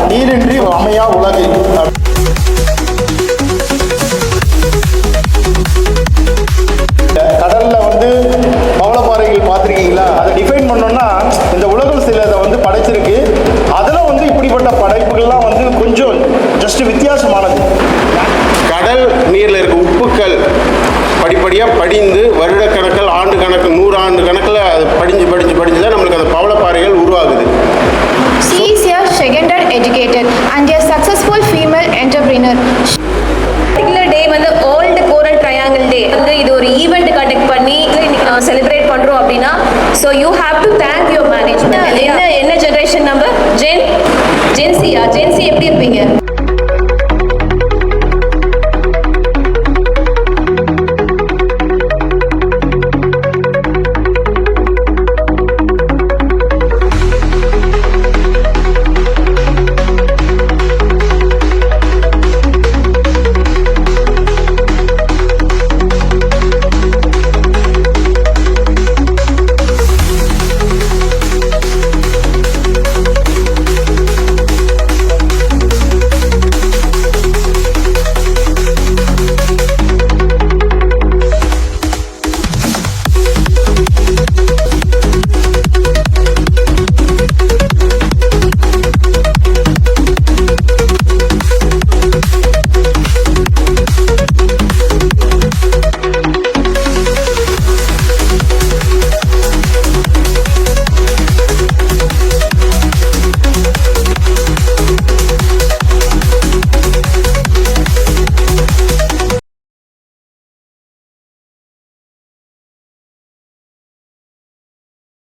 நீரின்றி அமையா உலகு. கடல்ல வந்து பவளப்பாறைகள் பார்த்துருக்கீங்களா? அதை டிஃபைன் பண்ணோம்னா இந்த உலகம் சிலதை வந்து படைச்சிருக்கு. அதில் வந்து இப்படிப்பட்ட படைப்புகள்லாம் வந்து கொஞ்சம் ஜஸ்ட் வித்தியாசமானது. கடல் நீரில் இருக்க உப்புக்கள் படிப்படியாக படிந்து வருடக்கணக்கில் ஆண்டு கணக்கு 100 ஆண்டு கணக்கில் அது படிஞ்சு தான் நம்மளுக்கு அந்த பவளப்பாறைகள் உருவாகுது. She is a secondary educated and a successful female entrepreneur. Particular day வந்து ஓல்டு கோரல் ட்ரையாங்கிள் டே வந்து இது ஒரு ஈவெண்ட் கண்டக்ட் பண்ணி இன்னைக்கு நம்ம செலிப்ரேட் பண்ணுறோம் அப்படின்னா so you have to thank your management. என்ன ஜென்ரேஷன் நம்பர்? ஜென்சியா? ஜென்சி எப்படி இருப்பீங்க?